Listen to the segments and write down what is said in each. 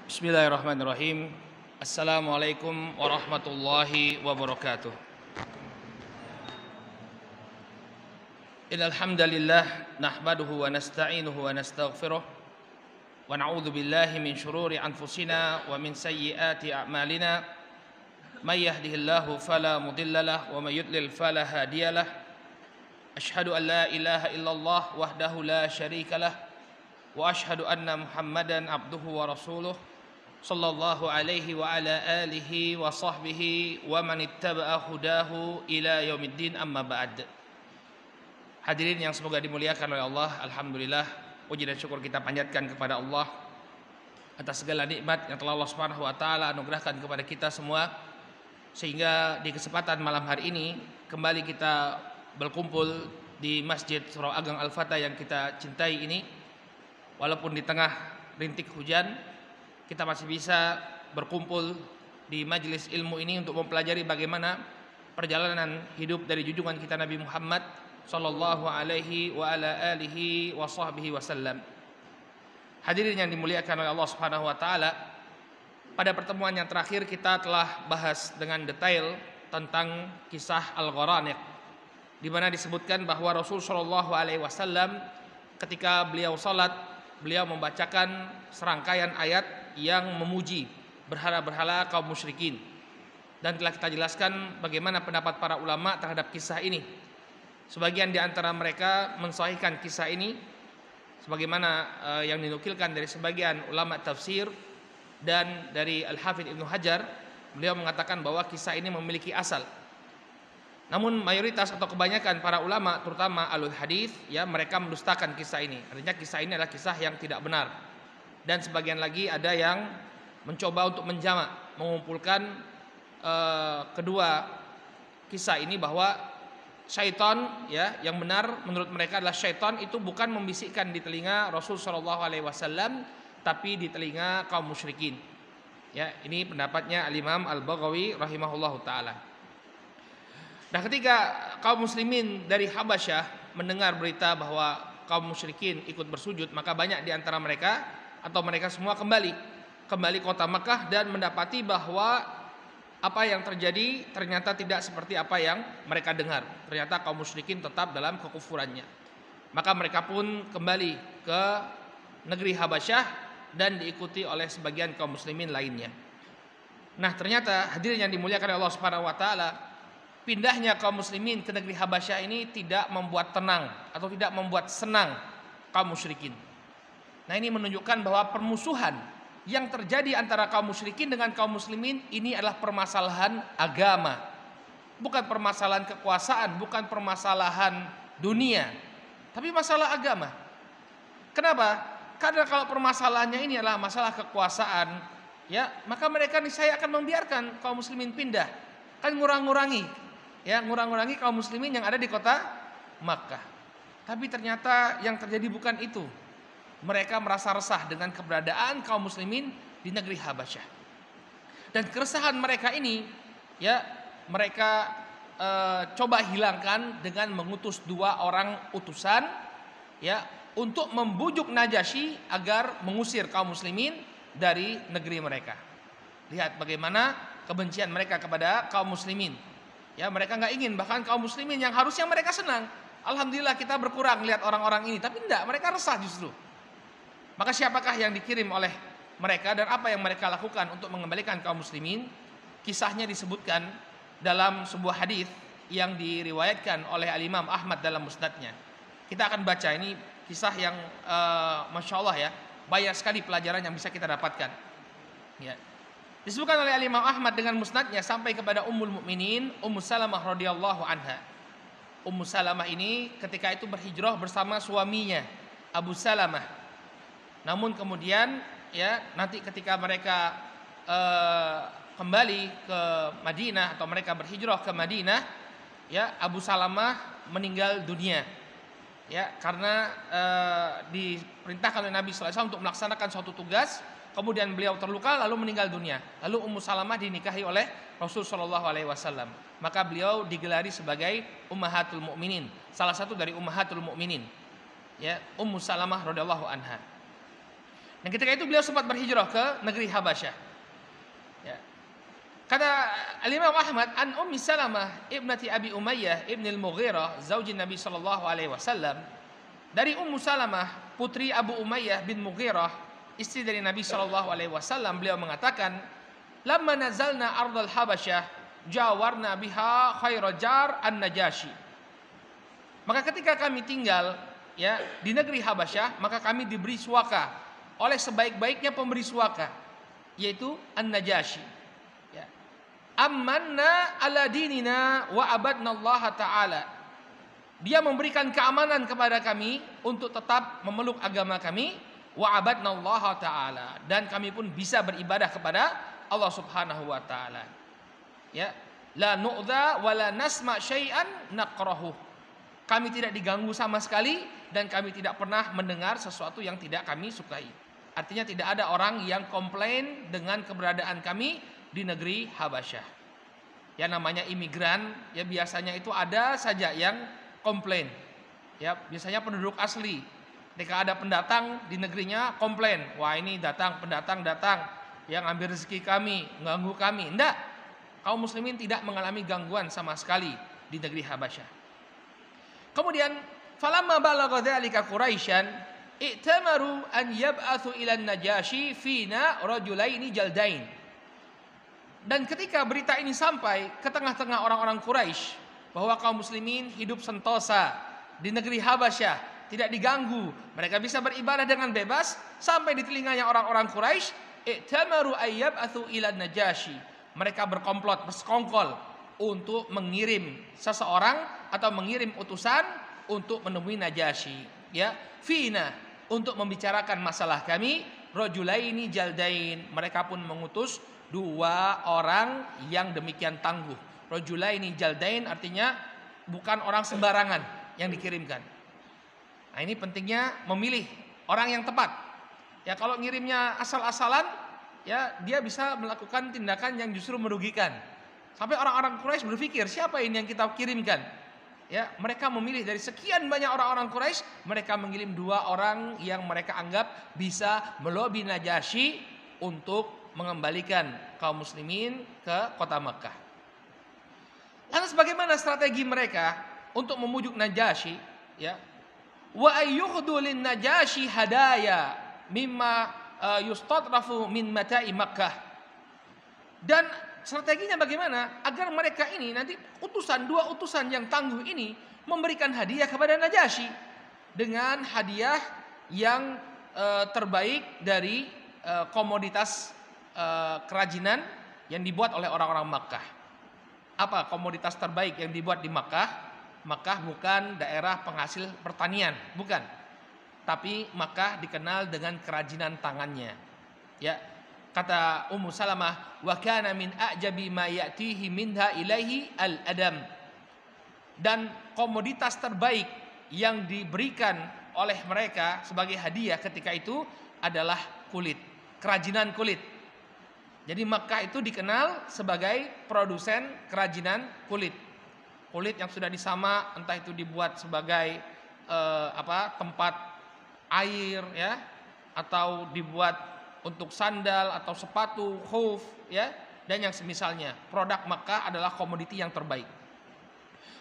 Bismillahirrahmanirrahim. Assalamualaikum warahmatullahi wabarakatuh. Innal hamdalillah nahmaduhu wa nasta'inuhu wa nastaghfiruh wa na'udzu billahi min shururi anfusina wa min sayyiati a'malina. May yahdihillahu fala mudilla lahu wa may yudlil fala hadiyalah. Asyhadu an la ilaha illallah wahdahu la syarika lah wa asyhadu anna Muhammadan abduhu wa rasuluh sallallahu alaihi wa ala alihi wa sahbihi wa man ittaba'a hudahu ila yaumiddin, amma ba'd. Hadirin yang semoga dimuliakan oleh Allah, alhamdulillah puji dan syukur kita panjatkan kepada Allah atas segala nikmat yang telah Allah Subhanahu wa taala anugerahkan kepada kita semua, sehingga di kesempatan malam hari ini kembali kita berkumpul di Masjid Surau Ageng Al-Fatah yang kita cintai ini. Walaupun di tengah rintik hujan, kita masih bisa berkumpul di majelis ilmu ini untuk mempelajari bagaimana perjalanan hidup dari junjungan kita Nabi Muhammad sallallahu alaihi wa ala alihi wa sahbihi wasallam. Hadirin yang dimuliakan oleh Allah Subhanahu wa taala, pada pertemuan yang terakhir kita telah bahas dengan detail tentang kisah Al-Gharaniq, di mana disebutkan bahwa Rasul sallallahu alaihi wasallam ketika beliau salat, beliau membacakan serangkaian ayat yang memuji berhala-berhala kaum musyrikin, dan telah kita jelaskan bagaimana pendapat para ulama terhadap kisah ini. Sebagian di antara mereka mensahihkan kisah ini sebagaimana yang dinukilkan dari sebagian ulama tafsir dan dari Al-Hafidz Ibnu Hajar. Beliau mengatakan bahwa kisah ini memiliki asal. Namun mayoritas atau kebanyakan para ulama, terutama alul hadis, ya, mereka mendustakan kisah ini. Artinya kisah ini adalah kisah yang tidak benar. Dan sebagian lagi ada yang mencoba untuk menjamak, mengumpulkan kedua kisah ini, bahwa syaitan, ya, yang benar menurut mereka adalah syaitan itu bukan membisikkan di telinga Rasul Shallallahu Alaihi Wasallam, tapi di telinga kaum musyrikin. Ya, ini pendapatnya Al-Imam Al-Baghawi rahimahullahu taala. Nah, ketika kaum muslimin dari Habasyah mendengar berita bahwa kaum musyrikin ikut bersujud, maka banyak di antara mereka atau mereka semua kembali kota Makkah dan mendapati bahwa apa yang terjadi ternyata tidak seperti apa yang mereka dengar. Ternyata kaum musyrikin tetap dalam kekufurannya. Maka mereka pun kembali ke negeri Habasyah dan diikuti oleh sebagian kaum muslimin lainnya. Nah, ternyata hadirin yang dimuliakan Allah Subhanahu wa taala, pindahnya kaum muslimin ke negeri Habasyah ini tidak membuat tenang atau tidak membuat senang kaum musyrikin. Nah, ini menunjukkan bahwa permusuhan yang terjadi antara kaum musyrikin dengan kaum muslimin ini adalah permasalahan agama. Bukan permasalahan kekuasaan, bukan permasalahan dunia, tapi masalah agama. Kenapa? Karena kalau permasalahannya ini adalah masalah kekuasaan, ya, maka mereka niscaya akan membiarkan kaum muslimin pindah. Kan ngurangi kaum muslimin yang ada di kota Makkah. Tapi ternyata yang terjadi bukan itu. Mereka merasa resah dengan keberadaan kaum muslimin di negeri Habasyah. Dan keresahan mereka ini, ya, mereka coba hilangkan dengan mengutus 2 orang utusan, ya, untuk membujuk Najasyi agar mengusir kaum muslimin dari negeri mereka. Lihat bagaimana kebencian mereka kepada kaum muslimin. Ya, mereka nggak ingin, bahkan kaum muslimin yang harusnya mereka senang, alhamdulillah kita berkurang lihat orang-orang ini, tapi enggak, mereka resah justru. Maka siapakah yang dikirim oleh mereka dan apa yang mereka lakukan untuk mengembalikan kaum muslimin? Kisahnya disebutkan dalam sebuah hadis yang diriwayatkan oleh Al-Imam Ahmad dalam musnadnya. Kita akan baca, ini kisah yang Masya Allah, ya, banyak sekali pelajaran yang bisa kita dapatkan, ya. Disebutkan oleh Imam Ahmad dengan musnadnya sampai kepada Ummul Mukminin Ummu Salamah radhiyallahu anha. Ummu Salamah ini ketika itu berhijrah bersama suaminya Abu Salamah. Namun kemudian, ya, nanti ketika mereka kembali ke Madinah atau mereka berhijrah ke Madinah, ya, Abu Salamah meninggal dunia, ya, karena diperintahkan oleh Nabi sallallahu alaihi wasallam untuk melaksanakan suatu tugas. Kemudian beliau terluka lalu meninggal dunia. Lalu Ummu Salamah dinikahi oleh Rasul sallallahu alaihi wasallam. Maka beliau digelari sebagai Ummahatul Mukminin, salah satu dari Ummahatul Mukminin, ya, Ummu Salamah radhiyallahu anha. Dan ketika itu beliau sempat berhijrah ke negeri Habasyah. Ya. Kata Al-Imam Ahmad an Ummi Salamah ibnati Abi Umayyah ibn al-Mughirah zaujin Nabi sallallahu alaihi wasallam, dari Ummu Salamah putri Abu Umayyah bin Mughirah, istri dari Nabi sallallahu alaihi wasallam, beliau mengatakan, "Lamma nazalna ardal Habasyah jawarna biha khairal jar an-Najashi." Maka ketika kami tinggal ya di negeri Habasyah, maka kami diberi suaka oleh sebaik-baiknya pemberi suaka, yaitu An-Najashi. Amanna ala dinina wa abadna Allah Ta'ala. Dia memberikan keamanan kepada kami untuk tetap memeluk agama kami, wa abadna Allah Ta'ala, dan kami pun bisa beribadah kepada Allah Subhanahu wa taala. Ya, la nu'dha wa la nasma syai'an naqrahu. Kami tidak diganggu sama sekali dan kami tidak pernah mendengar sesuatu yang tidak kami sukai. Artinya tidak ada orang yang komplain dengan keberadaan kami di negeri Habasyah. Ya, namanya imigran, ya biasanya itu ada saja yang komplain. Ya, biasanya penduduk asli. Ketika ada pendatang di negerinya komplain, wah ini pendatang datang yang ambil rezeki kami, mengganggu kami. Enggak. Kaum muslimin tidak mengalami gangguan sama sekali di negeri Habasyah. Kemudian falamma balagha dzalika Quraisyan i'tamaru an yab'atsu ila an-Najashi fina rajulaini jaldain. Dan ketika berita ini sampai ke tengah-tengah orang-orang Quraisy bahwa kaum muslimin hidup sentosa di negeri Habasyah, tidak diganggu, mereka bisa beribadah dengan bebas, sampai di telinganya orang-orang Quraisy, i'tamaru ay yab'atsu ila an-Najashi. Mereka berkomplot, bersekongkol untuk mengirim seseorang atau mengirim utusan untuk menemui Najasyi, ya, fina, untuk membicarakan masalah kami, rajulaini jaldain. Mereka pun mengutus dua orang yang demikian tangguh. Rajulaini jaldain artinya bukan orang sembarangan yang dikirimkan. Nah, ini pentingnya memilih orang yang tepat. Ya, kalau ngirimnya asal-asalan, ya dia bisa melakukan tindakan yang justru merugikan. Sampai orang-orang Quraisy berpikir, siapa ini yang kita kirimkan? Ya, mereka memilih dari sekian banyak orang-orang Quraisy, mereka mengirim dua orang yang mereka anggap bisa melobi Najasyi untuk mengembalikan kaum muslimin ke kota Makkah. Lantas bagaimana strategi mereka untuk memujuk Najasyi? Ya, wa ayyuhdu lin Najasyi hadaya mimma yustadrafu min mata'i Makkah. Dan strateginya bagaimana agar mereka ini nanti dua utusan yang tangguh ini memberikan hadiah kepada Najasyi dengan hadiah yang terbaik dari komoditas kerajinan yang dibuat oleh orang-orang Makkah. Apa komoditas terbaik yang dibuat di Makkah? Makkah bukan daerah penghasil pertanian, bukan. Tapi Makkah dikenal dengan kerajinan tangannya. Ya, kata Ummu Salamah, wa kana min a'jabi ma ya'tihi minha ilaihi al-adam. Dan komoditas terbaik yang diberikan oleh mereka sebagai hadiah ketika itu adalah kulit, kerajinan kulit. Jadi Makkah itu dikenal sebagai produsen kerajinan kulit. Kulit yang sudah disamak, entah itu dibuat sebagai tempat air, ya, atau dibuat untuk sandal atau sepatu, khuf, ya, dan yang semisalnya. Produk Makkah adalah komoditi yang terbaik.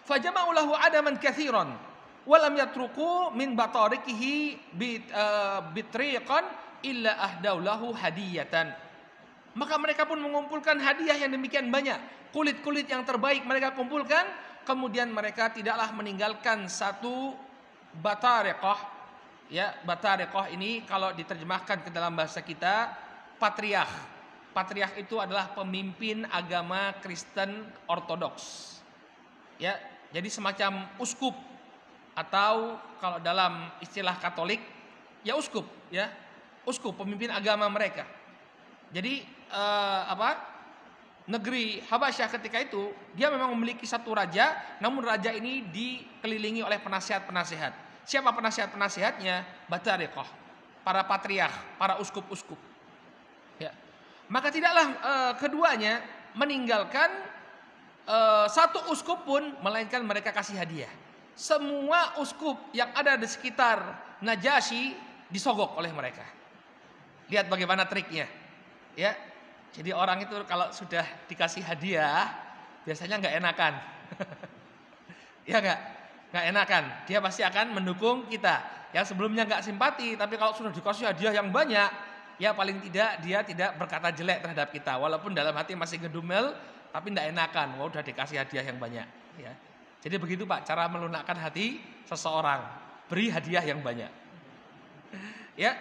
Fajama'u lahu adaman katsiran wa lam yatruku min batarikihi bitriqan illa ahdau lahu hadiyatan. Maka mereka pun mengumpulkan hadiah yang demikian banyak. Kulit-kulit yang terbaik mereka kumpulkan, kemudian mereka tidaklah meninggalkan satu batariqah. Ya, batariqah ini kalau diterjemahkan ke dalam bahasa kita patriark. Patriark itu adalah pemimpin agama Kristen Ortodoks. Ya, jadi semacam uskup atau kalau dalam istilah Katolik ya uskup, ya. Uskup pemimpin agama mereka. Jadi negeri Habasyah ketika itu dia memang memiliki satu raja, namun raja ini dikelilingi oleh penasihat-penasihat. Siapa penasihat-penasihatnya? Batariqah, para patriark, para uskup-uskup. Ya. Maka tidaklah keduanya meninggalkan satu uskup pun, melainkan mereka kasih hadiah. Semua uskup yang ada di sekitar Najasyi disogok oleh mereka. Lihat bagaimana triknya. Ya. Jadi orang itu kalau sudah dikasih hadiah biasanya nggak enakan. Ya nggak enakan. Dia pasti akan mendukung kita. Yang sebelumnya nggak simpati, tapi kalau sudah dikasih hadiah yang banyak, ya paling tidak dia tidak berkata jelek terhadap kita. Walaupun dalam hati masih ngedumel, tapi nggak enakan. Wah, udah dikasih hadiah yang banyak. Ya. Jadi begitu Pak, cara melunakkan hati seseorang. Beri hadiah yang banyak. Ya.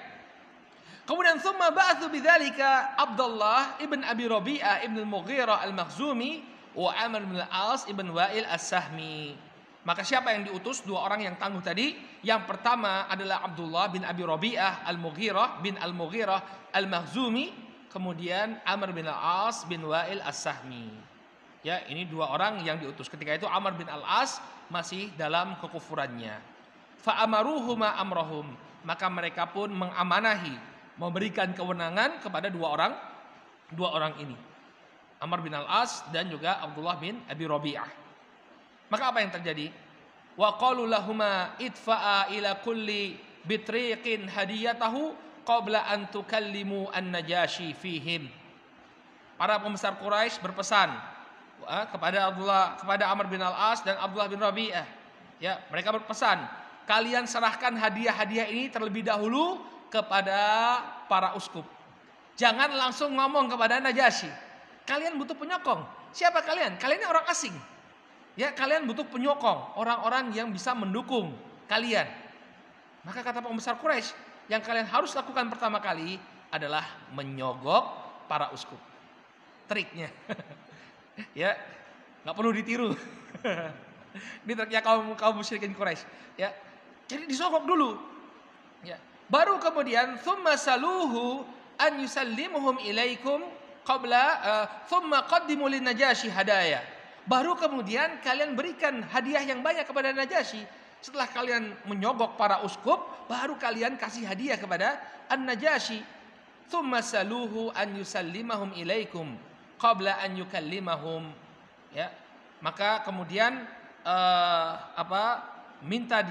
Kemudian thumma ba'atsu bidzalika Abdullah ibn Abi Rabi'ah ibn al-Mughirah al-Makhzumi wa Amr bin al-As ibn Wa'il as-Sahmi. Maka siapa yang diutus? Dua orang yang tangguh tadi. Yang pertama adalah Abdullah bin Abi Rabi'ah al-Mughirah bin al-Mughirah al-Makhzumi, kemudian Amr bin al-As bin Wa'il as-Sahmi. Ya, ini dua orang yang diutus. Ketika itu Amr bin al-As masih dalam kekufurannya. Fa amaruhuma amrahum, maka mereka pun mengamanahi, memberikan kewenangan kepada dua orang ini, Amr bin al-As dan juga Abdullah bin Abi Rabi'ah. Maka apa yang terjadi? Wa qalu lahuma idfa'a ila kulli bitriqin hadiyatahu qabla an tukallimu an-Najashi fihim. Para pembesar Quraisy berpesan kepada Amr bin al-As dan Abdullah bin Rabi'ah. Ya, mereka berpesan, kalian serahkan hadiah-hadiah ini terlebih dahulu kepada para uskup. Jangan langsung ngomong kepada Najasyi. Kalian butuh penyokong. Siapa kalian? Kalian ini orang asing. Ya, kalian butuh penyokong, orang-orang yang bisa mendukung kalian. Maka kata pembesar Quraisy, yang kalian harus lakukan pertama kali adalah menyogok para uskup. Triknya. Ya, nggak perlu ditiru. Ini triknya kaum musyrikin Quraisy. Ya, jadi disogok dulu. Ya. Baru kemudian thumma saluhu an yusallimuhum ilaikum qabla thumma qaddimu lin Najasyi hadaya. Baru kemudian kalian berikan hadiah yang banyak kepada Najasyi. Setelah kalian menyogok para uskup, baru kalian kasih hadiah kepada An-Najasyi. Thumma saluhu an yusallimahum ilaikum qabla an yukallimahum. Ya. Maka kemudian minta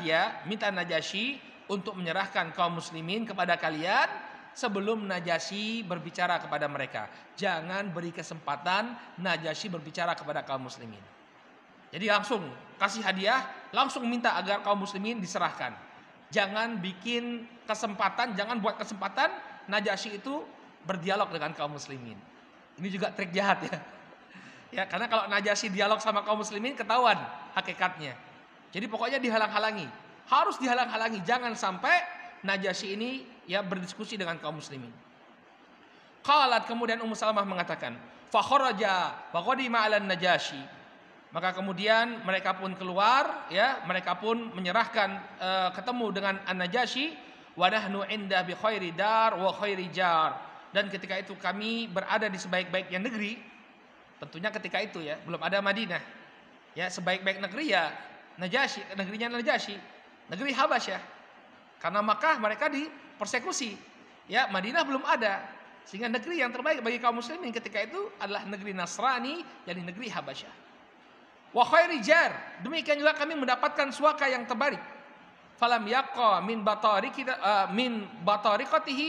Najasyi untuk menyerahkan kaum muslimin kepada kalian sebelum Najasyi berbicara kepada mereka. Jangan beri kesempatan Najasyi berbicara kepada kaum muslimin. Jadi langsung kasih hadiah, langsung minta agar kaum muslimin diserahkan. Jangan bikin kesempatan, jangan buat kesempatan Najasyi itu berdialog dengan kaum muslimin. Ini juga trik jahat ya. Ya, karena kalau Najasyi dialog sama kaum muslimin ketahuan hakikatnya. Jadi pokoknya dihalang-halangi. Harus dihalang-halangi, jangan sampai Najasyi ini ya berdiskusi dengan kaum muslimin. Qalat, kemudian Ummu Salamah mengatakan, fa kharaja wa qadima 'ala Najasyi. Maka kemudian mereka pun keluar, ya, mereka pun menyerahkan ketemu dengan An-Najasyi, wa nahnu 'inda bi khairi dar wa khairi jar. Dan ketika itu kami berada di sebaik-baiknya negeri. Tentunya ketika itu ya, belum ada Madinah. Ya, sebaik-baik negeri ya Najasyi, negerinya Najasyi. Negeri Habasyah. Karena Makkah mereka dipersekusi. Ya, Madinah belum ada. Sehingga negeri yang terbaik bagi kaum muslimin ketika itu adalah negeri Nasrani, yakni negeri Habasyah. Wa khairi jar. Demikian juga kami mendapatkan suaka yang terbaik. Falam yaqa min batariqatihi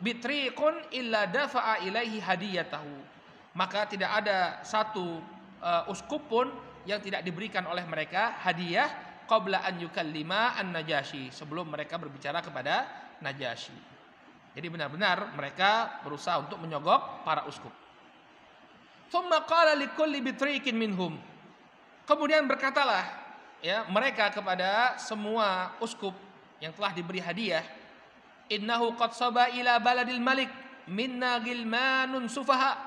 bitriqun illa dafa'a ilaihi hadiyatahu. Maka tidak ada satu uskup pun yang tidak diberikan oleh mereka hadiah qabla an yukallima an-Najasyi, sebelum mereka berbicara kepada Najasyi. Jadi benar-benar mereka berusaha untuk menyogok para uskup. Thumma qala likulli bitriqin minhum. Kemudian berkatalah ya mereka kepada semua uskup yang telah diberi hadiah, innahu qad saba ila baladil malik minna gilmanun sufaha.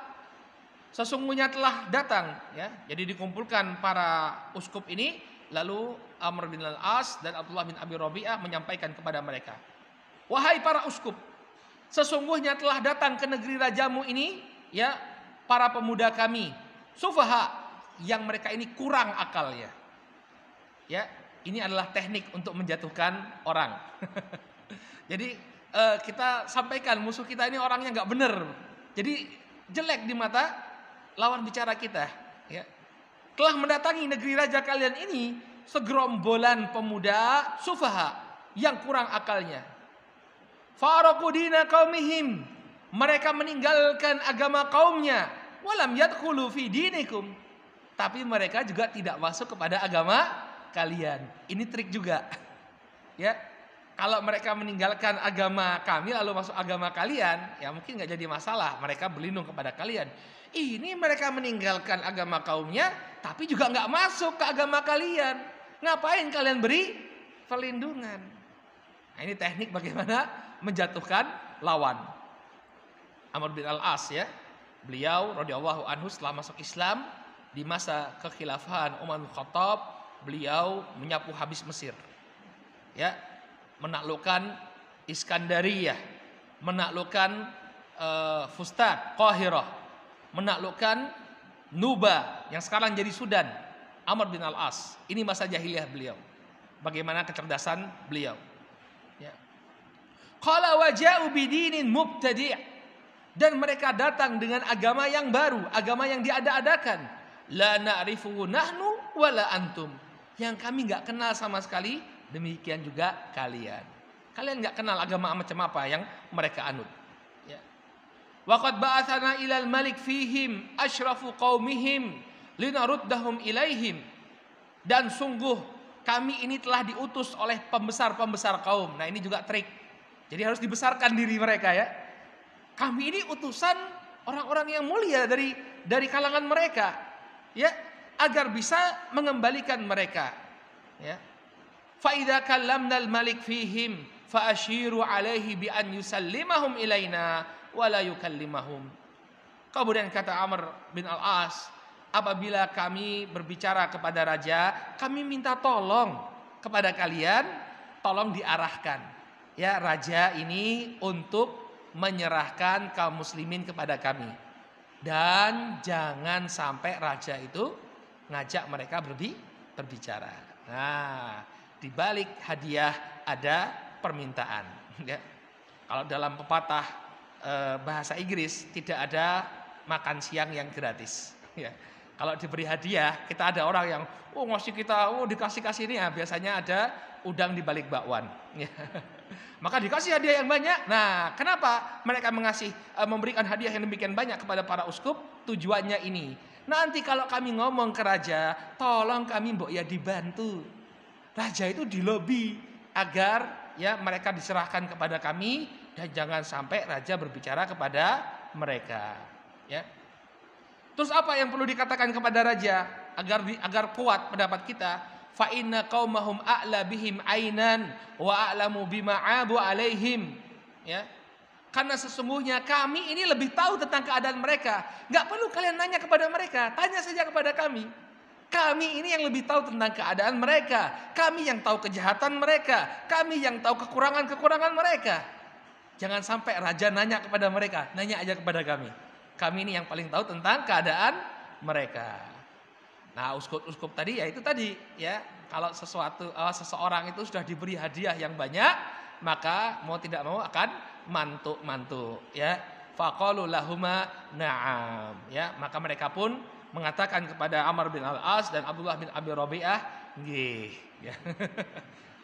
Sesungguhnya telah datang ya. Jadi dikumpulkan para uskup ini. Lalu Amr bin al-As dan Abdullah bin Abi Rabi'ah menyampaikan kepada mereka, wahai para uskup, sesungguhnya telah datang ke negeri rajamu ini ya para pemuda kami, sufaha, yang mereka ini kurang akalnya. Ya, ini adalah teknik untuk menjatuhkan orang. Jadi kita sampaikan musuh kita ini orangnya nggak benar. Jadi jelek di mata lawan bicara kita. Ya. Telah mendatangi negeri raja kalian ini segerombolan pemuda sufaha yang kurang akalnya. Faraqu dina qaumihim. Mereka meninggalkan agama kaumnya. Walam yadkhulu fi dinikum. Tapi mereka juga tidak masuk kepada agama kalian. Ini trik juga. Ya. Kalau mereka meninggalkan agama kami lalu masuk agama kalian, ya mungkin nggak jadi masalah. Mereka berlindung kepada kalian. Ini mereka meninggalkan agama kaumnya, tapi juga nggak masuk ke agama kalian. Ngapain kalian beri perlindungan? Nah, ini teknik bagaimana menjatuhkan lawan. Amr bin al-As ya, beliau radhiyallahu anhu setelah masuk Islam di masa kekhilafahan Umar bin Khattab, beliau menyapu habis Mesir. Ya, menaklukkan Iskandariyah, menaklukkan Fustat, Qahirah, menaklukkan Nuba yang sekarang jadi Sudan. Amr bin al-As, ini masa jahiliyah beliau. Bagaimana kecerdasan beliau. Ya. Qala waja'u bidinin mubtadi', dan mereka datang dengan agama yang baru, agama yang diada-adakan. La na'rifu nahnu wala antum, yang kami nggak kenal sama sekali, demikian juga kalian. Kalian nggak kenal agama macam apa yang mereka anut. Ya. Waqad ba'athana ilal malik fihim asyrafu qaumihim linaruddahum ilaihim. Dan sungguh kami ini telah diutus oleh pembesar-pembesar kaum. Nah, ini juga trik. Jadi harus dibesarkan diri mereka ya. Kami ini utusan orang-orang yang mulia dari kalangan mereka, ya, agar bisa mengembalikan mereka. Ya. Fa idza kallamna al-malik fihim fa ashiru alaihi bi an yusallimahum ilaina wa la yukallimahum. Kemudian kata Amr bin al-As, apabila kami berbicara kepada raja, kami minta tolong kepada kalian, tolong diarahkan ya raja ini untuk menyerahkan kaum muslimin kepada kami. Dan jangan sampai raja itu ngajak mereka berbicara. Nah, di balik hadiah ada permintaan. Ya. Kalau dalam pepatah bahasa Inggris tidak ada makan siang yang gratis. Ya. Kalau diberi hadiah, kita ada orang yang ngasih kita, dikasih ini ya, biasanya ada udang di balik bakwan. Ya. Maka dikasih hadiah yang banyak. Nah, kenapa mereka memberikan hadiah yang demikian banyak kepada para uskup? Tujuannya ini. Nanti kalau kami ngomong ke raja, tolong kami mbok ya dibantu. Raja itu dilobi agar ya mereka diserahkan kepada kami dan jangan sampai raja berbicara kepada mereka. Ya. Terus apa yang perlu dikatakan kepada raja agar kuat pendapat kita? Fa inna qaumahum a'la bihim ainan wa a'lamu bima 'abu alaihim. Ya. Karena sesungguhnya kami ini lebih tahu tentang keadaan mereka. Enggak perlu kalian nanya kepada mereka, tanya saja kepada kami. Kami ini yang lebih tahu tentang keadaan mereka. Kami yang tahu kejahatan mereka, kami yang tahu kekurangan-kekurangan mereka. Jangan sampai raja nanya kepada mereka, nanya aja kepada kami. Kami ini yang paling tahu tentang keadaan mereka. Nah, uskup tadi ya itu tadi ya, kalau seseorang itu sudah diberi hadiah yang banyak, maka mau tidak mau akan mantuk ya. Faqalu lahuma na'am ya, maka mereka pun mengatakan kepada Amr bin al-As dan Abdullah bin Abi Rabi'ah, nggih ya.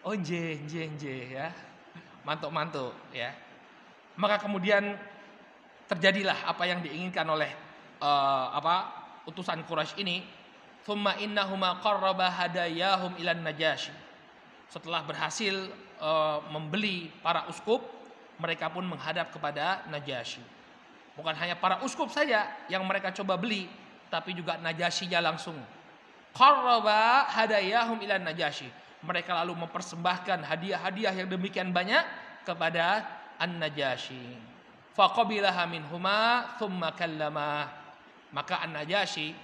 Oh nggih ya. Mantuk ya. Maka kemudian terjadilah apa yang diinginkan oleh utusan Quraisy ini. Thumma innahuma qarraba hadayahum ilan Najasyi. Setelah berhasil membeli para uskup, mereka pun menghadap kepada Najasyi. Bukan hanya para uskup saja yang mereka coba beli, tapi juga Najasyinya langsung. Qarraba hadayahum ilan Najasyi. Mereka lalu mempersembahkan hadiah-hadiah yang demikian banyak kepada An-Najasyi. Faqabilaha minhuma thumma kallama. Maka An-Najasyi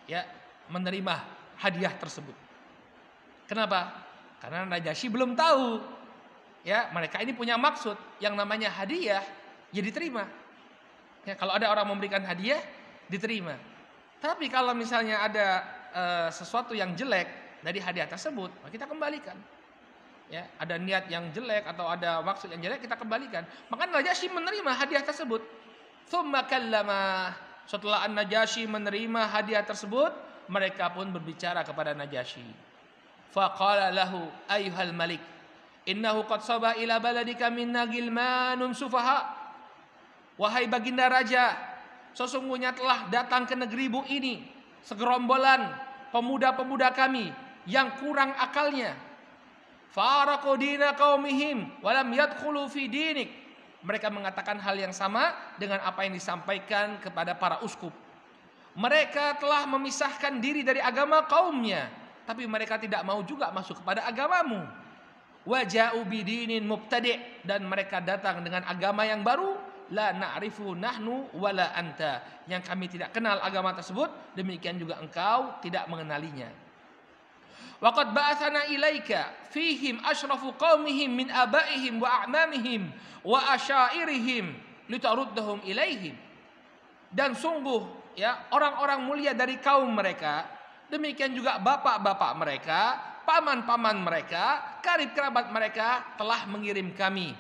ya menerima hadiah tersebut. Kenapa? Karena Najasyi belum tahu. Ya, mereka ini punya maksud yang namanya hadiah, ya diterima. Ya, kalau ada orang memberikan hadiah, diterima. Tapi kalau misalnya ada sesuatu yang jelek dari hadiah tersebut, kita kembalikan. Ya, ada niat yang jelek atau ada maksud yang jelek, kita kembalikan. Maka Najasyi menerima hadiah tersebut. Tsumma kallama. Setelah An-Najasyi menerima hadiah tersebut, mereka pun berbicara kepada Najasyi. Faqala lahu ayyuhal malik Innahu qad sabah ila baladika minna gilmanun sufaha. Wahai baginda raja, sesungguhnya telah datang ke negerimu ini segerombolan pemuda-pemuda kami yang kurang akalnya. Faraqu dina qaumihim wa lam yadkhulu fi dinik. Mereka mengatakan hal yang sama dengan apa yang disampaikan kepada para uskup. Mereka telah memisahkan diri dari agama kaumnya, tapi mereka tidak mau juga masuk kepada agamamu. Waja'u bidinin mubtadi', dan mereka datang dengan agama yang baru, la na'rifu nahnu wala anta, yang kami tidak kenal agama tersebut, demikian juga engkau tidak mengenalinya. Wa qad ba'atsana ilaika fihim asyrafu qaumihim min abaihim wa a'mamihim wa asyairihim litaruddahum ilaihim. Dan sungguh ya, orang-orang mulia dari kaum mereka, demikian juga bapak-bapak mereka, paman-paman mereka, karib kerabat mereka telah mengirim kami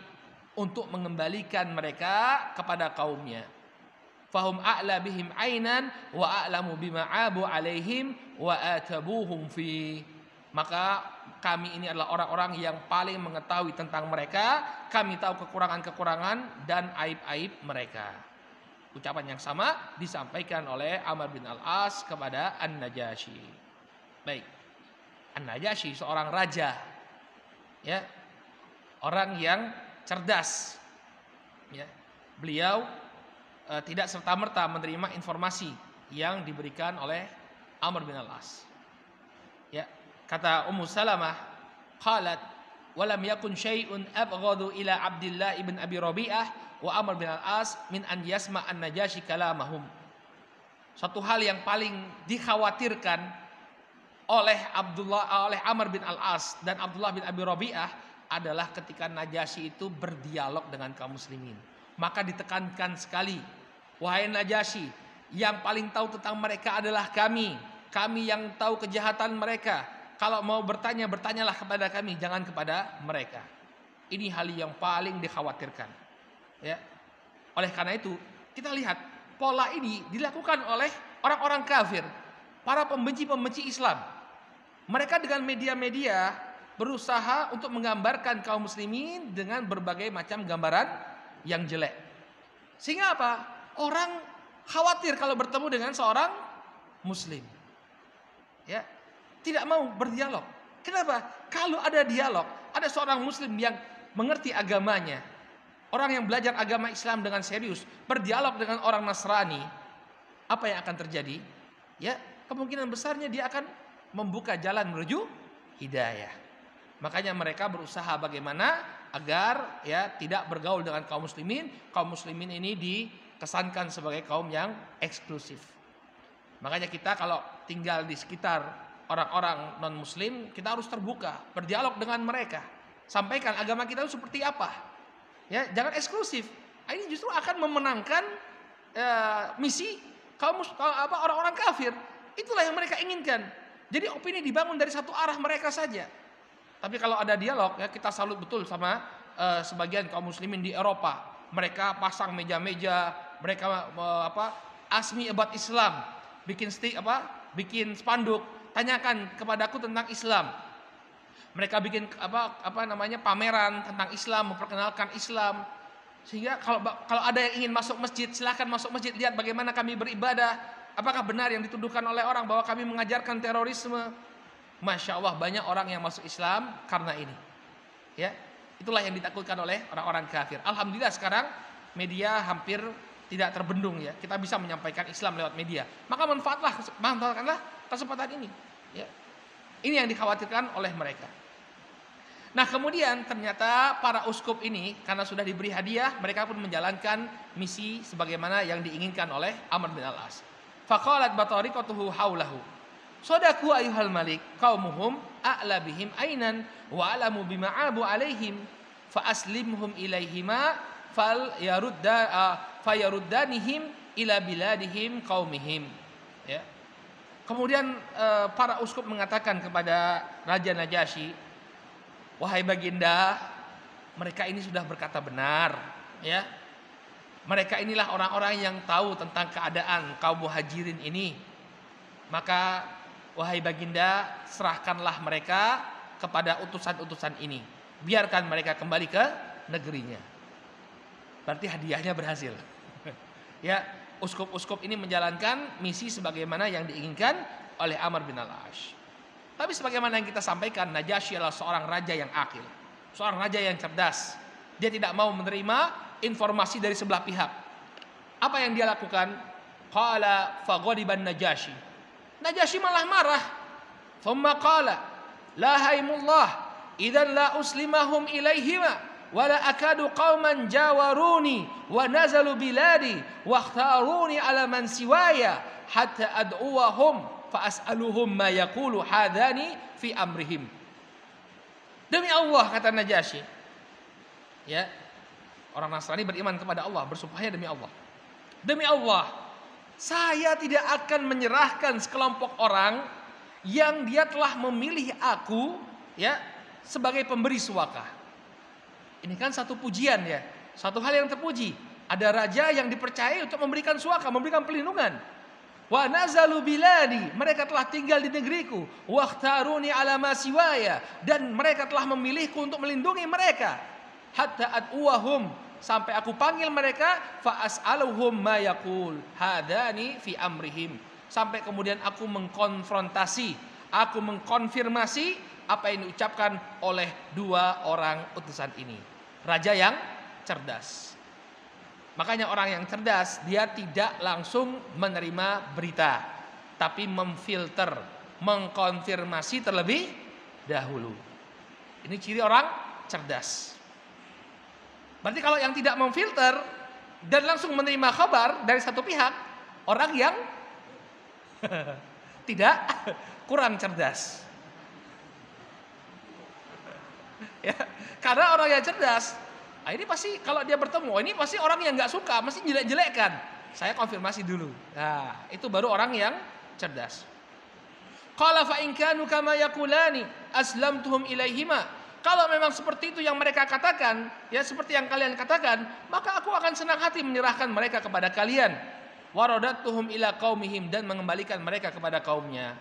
untuk mengembalikan mereka kepada kaumnya. Fahum a'la bihim ainan wa a'lamu bima abu alaihim wa atabuhum fi. Maka kami ini adalah orang-orang yang paling mengetahui tentang mereka. Kami tahu kekurangan-kekurangan dan aib-aib mereka. Ucapan yang sama disampaikan oleh Amr bin Al-As kepada An-Najasyi. Baik. An-Najasyi seorang raja, ya, orang yang cerdas, ya. Beliau tidak serta-merta menerima informasi yang diberikan oleh Amr bin Al-As. Ya, kata Ummu Salamah, qalat walam yakun syai'un abghadu ila Abdullah ibn Abi Rabi'ah wa Amr bin Al-As min an yasma an-Najasyi kalamahum. Satu hal yang paling dikhawatirkan oleh Amr bin Al-As dan Abdullah bin Abi Rabi'ah adalah ketika Najasyi itu berdialog dengan kaum muslimin. Maka ditekankan sekali, wahai Najasyi, yang paling tahu tentang mereka adalah kami yang tahu kejahatan mereka. Kalau mau bertanya, bertanyalah kepada kami, jangan kepada mereka. Ini hal yang paling dikhawatirkan, ya. Oleh karena itu, kita lihat pola ini dilakukan oleh orang-orang kafir, para pembenci-pembenci Islam. Mereka dengan media-media berusaha untuk menggambarkan kaum muslimin dengan berbagai macam gambaran yang jelek. Sehingga apa? Orang khawatir kalau bertemu dengan seorang muslim. Ya, tidak mau berdialog. Kenapa? Kalau ada dialog, ada seorang muslim yang mengerti agamanya, orang yang belajar agama Islam dengan serius, berdialog dengan orang Nasrani, apa yang akan terjadi? Ya, kemungkinan besarnya dia akan membuka jalan menuju hidayah. Makanya mereka berusaha bagaimana agar ya tidak bergaul dengan kaum muslimin. Kaum muslimin ini dikesankan sebagai kaum yang eksklusif. Makanya kita kalau tinggal di sekitar orang-orang non muslim, kita harus terbuka, berdialog dengan mereka. Sampaikan agama kita itu seperti apa. Ya, jangan eksklusif. Ini justru akan memenangkan misi orang-orang kafir. Itulah yang mereka inginkan. Jadi opini dibangun dari satu arah mereka saja. Tapi kalau ada dialog, ya kita salut betul sama sebagian kaum muslimin di Eropa. Mereka pasang meja-meja, mereka asmi about Islam, bikin spanduk, tanyakan kepadaku tentang Islam. Mereka bikin pameran tentang Islam, memperkenalkan Islam. Sehingga kalau ada yang ingin masuk masjid, silahkan masuk masjid, lihat bagaimana kami beribadah. Apakah benar yang dituduhkan oleh orang bahwa kami mengajarkan terorisme? Masya Allah, banyak orang yang masuk Islam karena ini. Ya, itulah yang ditakutkan oleh orang-orang kafir. Alhamdulillah sekarang media hampir tidak terbendung, ya. Kita bisa menyampaikan Islam lewat media. Maka manfaatkanlah kesempatan ini. Ya. Ini yang dikhawatirkan oleh mereka. Nah, kemudian ternyata para uskup ini karena sudah diberi hadiah, mereka pun menjalankan misi sebagaimana yang diinginkan oleh Amr bin Al-As. Faqalat batariqatuhu haulahu. Sadaku ayuhal malik, qaumuhum a'la bihim ainan wa alamu bima abu alaihim fa aslimhum ilaihima fayaruddanihim ila biladihim qaumihim. Ya. Kemudian para uskup mengatakan kepada Raja Najasyi, wahai baginda, mereka ini sudah berkata benar, ya. Mereka inilah orang-orang yang tahu tentang keadaan kaum muhajirin ini. Maka wahai baginda, serahkanlah mereka kepada utusan-utusan ini. biarkan mereka kembali ke negerinya. Berarti hadiahnya berhasil. Ya, uskup-uskup ini menjalankan misi sebagaimana yang diinginkan oleh Amr bin al-As. Tapi sebagaimana yang kita sampaikan, Najasyi adalah seorang raja yang akil, seorang raja yang cerdas. Dia tidak mau menerima informasi dari sebelah pihak. Apa yang dia lakukan? Qala faghadiban Najasyi. Najasyi malah marah. Thumma qala la haimullah idzan la uslimahum ilaihima wala akadu qauman jawaruni wa nazalu biladi wa ikhtaruni ala man siwaya hatta ad'uwahum fa as'aluhum ma yaqulu hadani fi amrihim. Demi Allah, kata Najasyi, ya, orang Nasrani beriman kepada Allah, bersumpahnya demi Allah. Demi Allah, saya tidak akan menyerahkan sekelompok orang yang dia telah memilih aku, ya, sebagai pemberi suaka. Ini kan satu pujian, ya, satu hal yang terpuji. Ada raja yang dipercaya untuk memberikan suaka, memberikan perlindungan. Wa nazalu biladi, mereka telah tinggal di negeriku. Wa ikhtaruni ala ma siwaya, dan mereka telah memilihku untuk melindungi mereka. Hatta ad'uwahum, sampai aku panggil mereka, fa as'aluhum ma yaqul hadani fi amrihim, sampai kemudian aku mengkonfrontasi, aku mengkonfirmasi apa yang diucapkan oleh dua orang utusan ini. Raja yang cerdas. Makanya orang yang cerdas, dia tidak langsung menerima berita, tapi memfilter, mengkonfirmasi terlebih dahulu. Ini ciri orang cerdas. Berarti kalau yang tidak memfilter dan langsung menerima kabar dari satu pihak, orang yang tidak, kurang cerdas. Ya, karena orang yang cerdas, ini pasti kalau dia bertemu, ini pasti orang yang nggak suka, mesti jelek-jelekkan. Saya konfirmasi dulu. Nah, itu baru orang yang cerdas. Qala fa in kanu kama yaqulani aslamtuhum ilaihima. Kalau memang seperti itu yang mereka katakan, ya seperti yang kalian katakan, maka aku akan senang hati menyerahkan mereka kepada kalian. Waradatuhum ila qaumihim, dan mengembalikan mereka kepada kaumnya.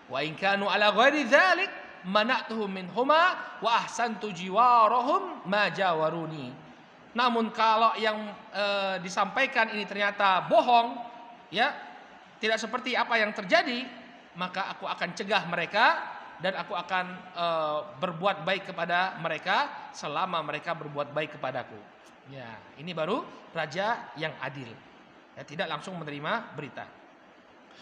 Wa in kanu ala ghairi dzalik mana'tuhum minhuma wa ahsantu jiwarahum ma jawaruni. Namun kalau yang disampaikan ini ternyata bohong, ya, tidak seperti apa yang terjadi, maka aku akan cegah mereka dan aku akan berbuat baik kepada mereka selama mereka berbuat baik kepadaku. Ya, ini baru raja yang adil. Ya, tidak langsung menerima berita.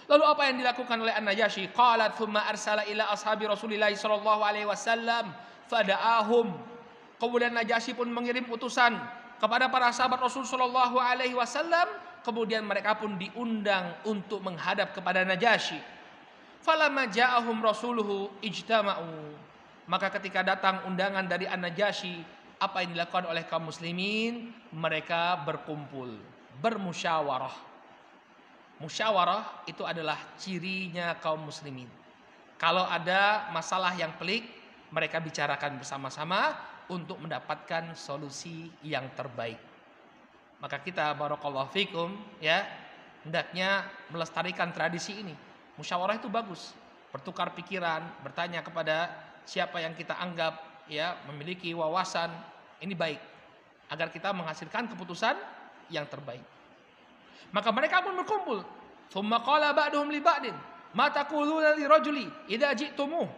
Lalu apa yang dilakukan oleh An-Najasyi? Qalat thumma arsala ila ashabi Rasulillah sallallahu alaihi wasallam fada'ahum. Kemudian Najasyi pun mengirim utusan kepada para sahabat Rasul sallallahu alaihi wasallam, kemudian mereka pun diundang untuk menghadap kepada Najasyi. Falamma ja'ahum rasuluhu ijtama'u. Maka ketika datang undangan dari An-Najasyi, apa yang dilakukan oleh kaum muslimin? Mereka berkumpul, bermusyawarah. Musyawarah itu adalah cirinya kaum muslimin. Kalau ada masalah yang pelik, mereka bicarakan bersama-sama untuk mendapatkan solusi yang terbaik. Maka kita barakallahu fikum, ya, hendaknya melestarikan tradisi ini. Musyawarah itu bagus. Bertukar pikiran, bertanya kepada siapa yang kita anggap, ya, memiliki wawasan, ini baik, agar kita menghasilkan keputusan yang terbaik. Maka mereka pun berkumpul. Tsumma qala ba'duhum li ba'din, ma taquluna li rajuli idza ji'tumuh.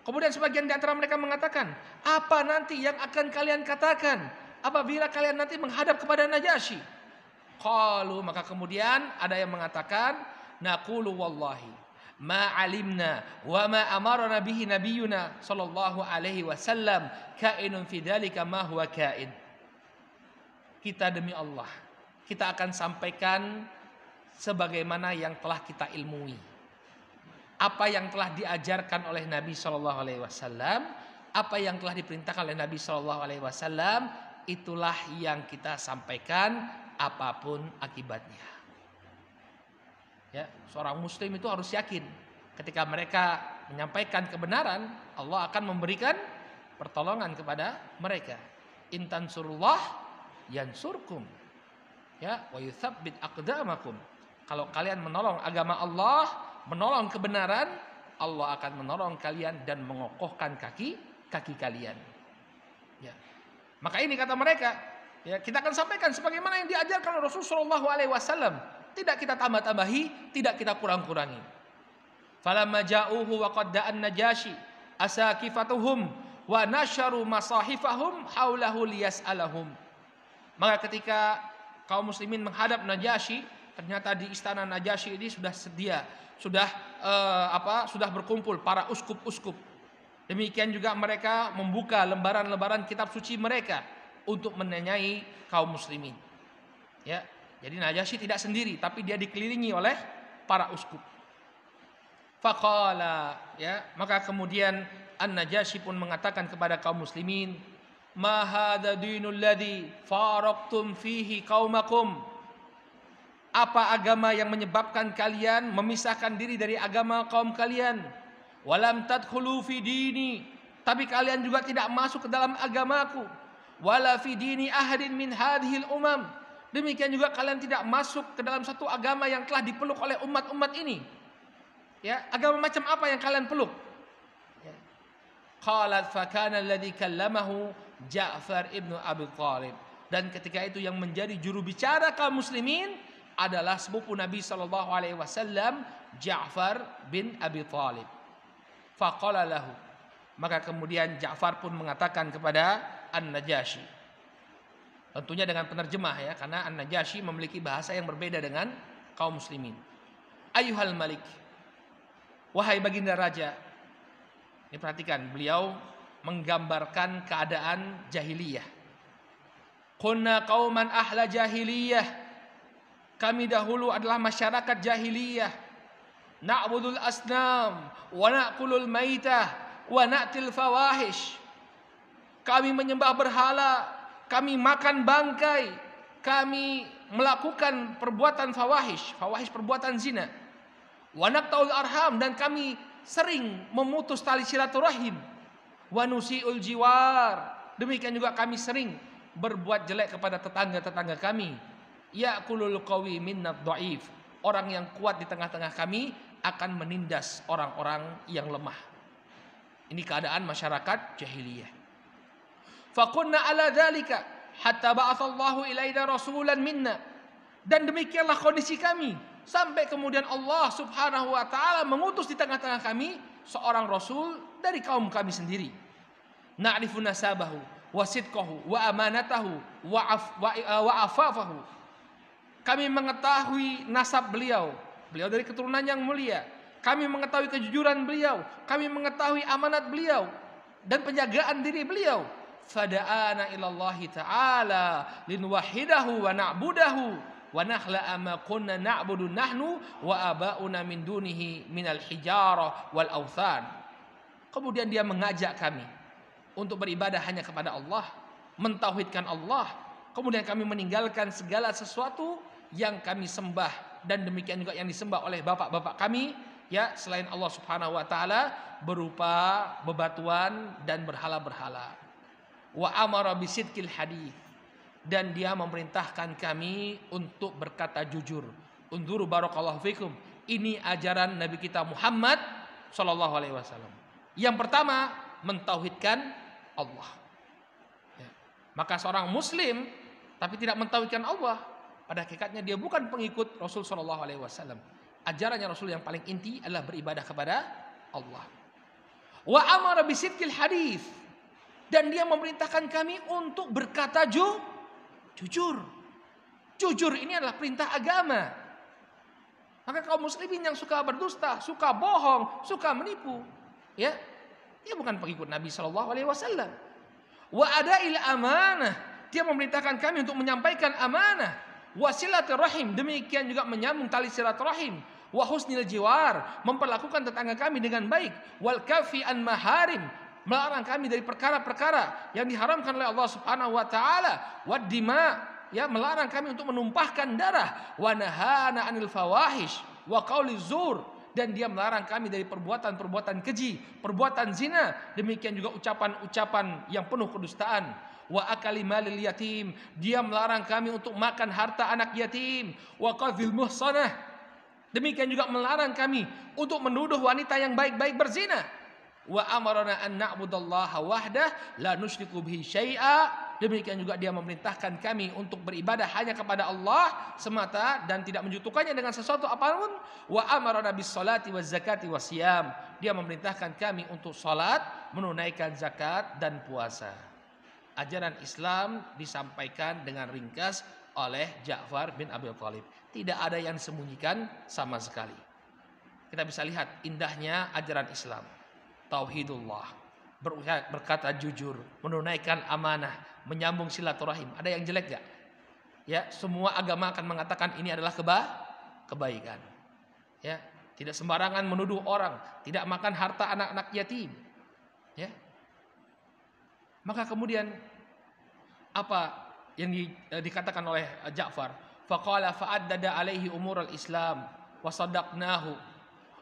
Kemudian sebagian di antara mereka mengatakan, apa nanti yang akan kalian katakan apabila kalian nanti menghadap kepada Najasyi? Qalu, maka kemudian ada yang mengatakan, naqulu wallahi ma alimna wa ma amarna bihi nabiyuna sallallahu alaihi wasallam kainun fi dzalika ma huwa kain. Kita demi Allah, kita akan sampaikan sebagaimana yang telah kita ilmui. Apa yang telah diajarkan oleh Nabi sallallahu alaihi wasallam, apa yang telah diperintahkan oleh Nabi sallallahu alaihi wasallam, itulah yang kita sampaikan apapun akibatnya. Ya, seorang muslim itu harus yakin ketika mereka menyampaikan kebenaran, Allah akan memberikan pertolongan kepada mereka. In tansurullah yansurkum, ya, wa yutsabbit aqdamakum. Kalau kalian menolong agama Allah, menolong kebenaran, Allah akan menolong kalian dan mengokohkan kaki kalian. Ya. Maka ini kata mereka, ya, kita akan sampaikan sebagaimana yang diajarkan oleh Rasulullah SAW. Tidak kita tambah-tambahi, tidak kita kurang-kurangi. Falamma ja'uhu wa qadda'an Najashi asakifatuhum wa nasharu masahifahum haulahu liyas'alahum. Maka ketika kaum muslimin menghadap Najasyi, ternyata di istana Najasyi ini sudah sedia, sudah berkumpul para uskup-uskup. Demikian juga mereka membuka lembaran-lembaran kitab suci mereka untuk menanyai kaum muslimin. Ya, jadi Najasyi tidak sendiri, tapi dia dikelilingi oleh para uskup. Faqala, ya, maka kemudian An-Najasyi pun mengatakan kepada kaum muslimin, "Ma hadza dinul ladzi faraqtum fihi qaumakum?" Apa agama yang menyebabkan kalian memisahkan diri dari agama kaum kalian? Walam tadkhulu fi dini, tapi kalian juga tidak masuk ke dalam agamaku. Wala fi dini ahadin min hadhil umam. Demikian juga kalian tidak masuk ke dalam satu agama yang telah dipeluk oleh umat-umat ini. Ya, agama macam apa yang kalian peluk? Ya. Qalat fa kana alladhi kallamahu Ja'far ibnu Abi Thalib. Dan ketika itu yang menjadi juru bicara kaum muslimin adalah sepupu Nabi SAW, Ja'far bin Abi Thalib. Faqala lahu, maka kemudian Ja'far pun mengatakan kepada An-Najasyi, tentunya dengan penerjemah ya, karena An-Najasyi memiliki bahasa yang berbeda dengan kaum muslimin. Ayyuhal malik, wahai baginda raja. Ini perhatikan, beliau menggambarkan keadaan jahiliyah. Kunna qauman ahla jahiliyah. Kami dahulu adalah masyarakat jahiliyah. Na'budul asnam wa na'kulul maitah wa na'til fawahish. Kami menyembah berhala, kami makan bangkai, kami melakukan perbuatan fawahish, fawahish perbuatan zina. Wa naqtaul arham, dan kami sering memutus tali silaturahim. Wa nusiul jiwar, demikian juga kami sering berbuat jelek kepada tetangga-tetangga kami. Ya'kulul qawi minnad dhaif, orang yang kuat di tengah-tengah kami akan menindas orang-orang yang lemah. Ini keadaan masyarakat jahiliyah. Faqulna ala dzalika hatta ba'atsallahu ilaina rasulan minna. Dan demikianlah kondisi kami sampai kemudian Allah Subhanahu wa taala mengutus di tengah-tengah kami seorang rasul dari kaum kami sendiri. Na'rifu nasabahu wa sidqahu wa amanatahu wa afafahu. Kami mengetahui nasab beliau, beliau dari keturunan yang mulia. Kami mengetahui kejujuran beliau, kami mengetahui amanat beliau dan penjagaan diri beliau. Fada'ana ilallahi ta'ala linwahidahu wa na'budahu wa nakhla'a ma kunna na'budu nahnu wa aba'una min dunihi minal hijarah wal awthan. Kemudian dia mengajak kami untuk beribadah hanya kepada Allah, mentauhidkan Allah. Kemudian kami meninggalkan segala sesuatu yang kami sembah, dan demikian juga yang disembah oleh bapak-bapak kami ya selain Allah Subhanahu wa taala, berupa bebatuan dan berhala-berhala. Wa amara bisidqil hadits, dan dia memerintahkan kami untuk berkata jujur. Unzuru barakallahu fikum, ini ajaran Nabi kita Muhammad sallallahu alaihi wasallam. Yang pertama, mentauhidkan Allah. Ya. Maka seorang muslim tapi tidak mentauhidkan Allah, pada hakikatnya dia bukan pengikut Rasul sallallahu alaihi wasallam. Ajarannya Rasul yang paling inti adalah beribadah kepada Allah. Wa amara bisidqil hadits, dan dia memerintahkan kami untuk berkata jujur. Jujur ini adalah perintah agama. Maka kaum muslimin yang suka berdusta, suka bohong, suka menipu, ya, dia bukan pengikut Nabi sallallahu alaihi wasallam. Wa adail amanah, dia memerintahkan kami untuk menyampaikan amanah. Wasilaturrahim, demikian juga menyambung tali silaturahim. Wa husnil jiwar, memperlakukan tetangga kami dengan baik. Wal kafi an maharim, melarang kami dari perkara-perkara yang diharamkan oleh Allah Subhanahu wa taala. Wad dima, ya, melarang kami untuk menumpahkan darah. Wa nahana anil fawahish wa qauli zur, dan dia melarang kami dari perbuatan-perbuatan keji, perbuatan zina, demikian juga ucapan-ucapan yang penuh kedustaan. Wa akali malil yatim, dia melarang kami untuk makan harta anak yatim. Wa qadhil muhsanah, demikian juga melarang kami untuk menuduh wanita yang baik-baik berzina. Wa amarna an na'budallaha wahdah la nusyriku bihi syai'a. Demikian juga dia memerintahkan kami untuk beribadah hanya kepada Allah semata dan tidak menjutukannya dengan sesuatu apapun. Wa amarna bis salati waz zakati wasiyam. Dia memerintahkan kami untuk salat, menunaikan zakat dan puasa. Ajaran Islam disampaikan dengan ringkas oleh Ja'far bin Abi Thalib. Tidak ada yang disembunyikan sama sekali. Kita bisa lihat indahnya ajaran Islam. Tauhidullah, berkata jujur, menunaikan amanah, menyambung silaturahim. Ada yang jelek gak? Ya, semua agama akan mengatakan ini adalah kebaikan. Ya, tidak sembarangan menuduh orang, tidak makan harta anak-anak yatim. Ya. Maka kemudian apa yang dikatakan oleh Ja'far? Faqala fa'addada alaihi umur al-Islam wa saddaqnahu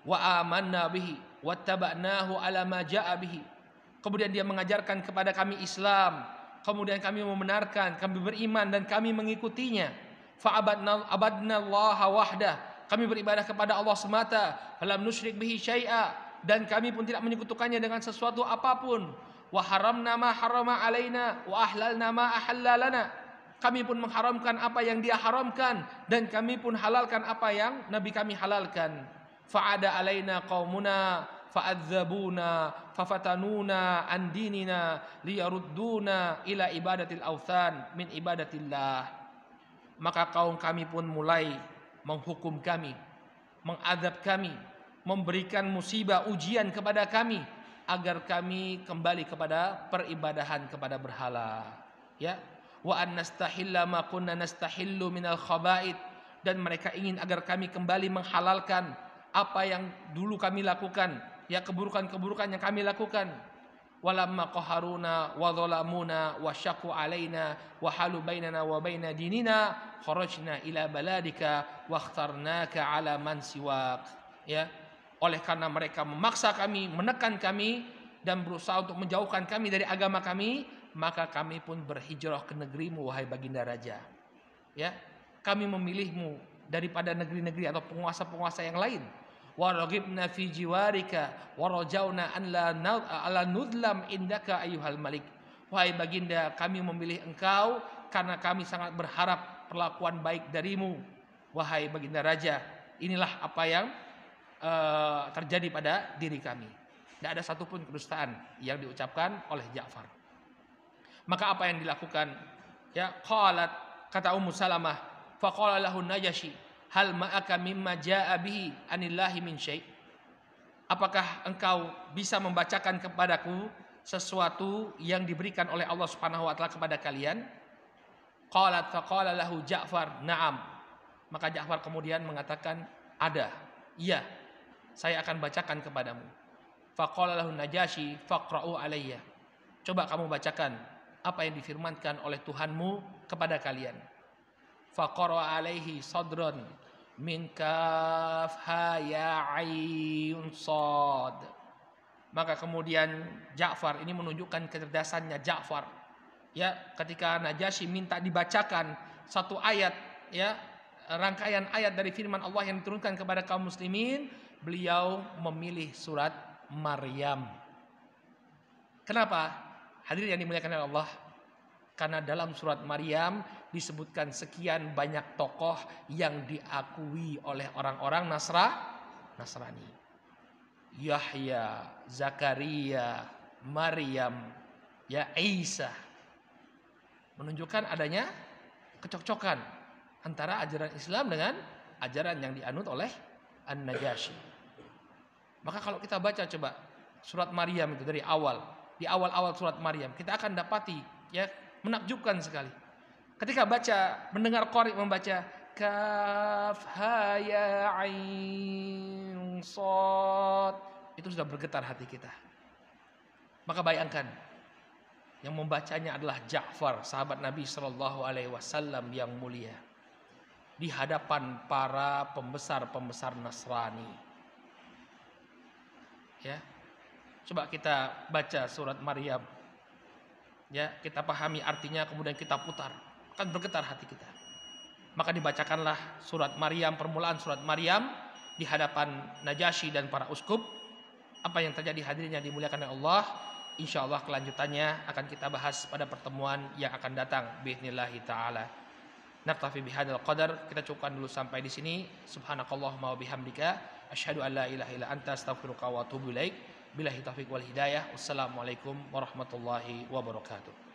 wa amanna bihi wattaba'nahu ala ma ja'a bihi. Kemudian dia mengajarkan kepada kami Islam, kemudian kami membenarkan, kami beriman dan kami mengikutinya. Fa'abadna Allah wahdah, kami beribadah kepada Allah semata, falam nusyrik bihi syai'a, dan kami pun tidak menyekutukannya dengan sesuatu apapun. Wa haramna ma harama alaina wa ahlalna ma ahalla lana. Kami pun mengharamkan apa yang dia haramkan dan kami pun halalkan apa yang Nabi kami halalkan. Fa'ada alaina qaumuna fa'adzabuna fafatanuna an dinina liyarudduna ila ibadatil authan min ibadatillah. Maka kaum kami pun mulai menghukum kami, mengadab kami, memberikan musibah ujian kepada kami agar kami kembali kepada peribadahan kepada berhala. Ya, wa an nastahilla ma kunna nastahillu minal khaba'ith, dan mereka ingin agar kami kembali menghalalkan apa yang dulu kami lakukan, ya keburukan-keburukan yang kami lakukan. Walamma qaharuna wa dhalamuna wa syaqu alaina wa halu bainana wa baina dinina kharajna ila baladika wa ikhtarnaka ala man siwak. Ya, oleh karena mereka memaksa kami, menekan kami dan berusaha untuk menjauhkan kami dari agama kami, maka kami pun berhijrah ke negerimu wahai baginda raja. Ya, kami memilihmu daripada negeri-negeri atau penguasa-penguasa yang lain. Wa raghibna fi jiwarika wa rajauna an la nudlam indaka ayyuhal malik. Wahai baginda, kami memilih engkau karena kami sangat berharap perlakuan baik darimu wahai baginda raja. Inilah apa yang terjadi pada diri kami. Tidak ada satupun kedustaan yang diucapkan oleh Ja'far. Maka apa yang dilakukan? Ya, qalat, kata Ummu Salamah, faqala lahu Najashi, hal ma'aka mimma ja'a bihi anillahi min syai'. Apakah engkau bisa membacakan kepadaku sesuatu yang diberikan oleh Allah Subhanahu wa taala kepada kalian? Qalat faqala lahu Ja'far, na'am. Maka Ja'far kemudian mengatakan, ada. Iya, saya akan bacakan kepadamu. Faqala lahu Najashi, faqra'u alayya. Coba kamu bacakan apa yang difirmankan oleh Tuhanmu kepada kalian. Faqara alaihi sadran min kaf ha ya ayn sad. Maka kemudian Ja'far, ini menunjukkan kecerdasannya Ja'far. Ya, ketika Najasyi minta dibacakan satu ayat, ya, rangkaian ayat dari firman Allah yang diturunkan kepada kaum muslimin, beliau memilih surat Maryam. Kenapa? Hadirin yang dimuliakan oleh Allah, karena dalam surat Maryam disebutkan sekian banyak tokoh yang diakui oleh orang-orang Nasrani. Yahya, Zakaria, Maryam, ya Isa. Menunjukkan adanya kecokcokan antara ajaran Islam dengan ajaran yang dianut oleh An-Najasyi. Maka kalau kita baca coba surat Maryam itu dari awal, di awal-awal surat Maryam, kita akan dapati, ya, menakjubkan sekali. Ketika baca, mendengar qari membaca kaf ha ya ain sad, itu sudah bergetar hati kita. Maka bayangkan, yang membacanya adalah Ja'far, sahabat Nabi Shallallahu Alaihi Wasallam yang mulia, di hadapan para pembesar-pembesar Nasrani. Ya, coba kita baca surat Maryam. Ya, kita pahami artinya, kemudian kita putar, akan bergetar hati kita. Maka dibacakanlah surat Maryam, permulaan surat Maryam di hadapan Najasyi dan para uskup. apa yang terjadi hadirin yang dimuliakan oleh Allah, insya Allah kelanjutannya akan kita bahas pada pertemuan yang akan datang biidznillah taala. Naktafi bihadzal qadar, kita cukupkan dulu sampai di sini. Subhanakallahumma wa bihamdika asyhadu an la ilaha illa anta astaghfiruka wa atubu ilaik. Billahi taufiq wal hidayah. Wassalamualaikum warahmatullahi wabarakatuh.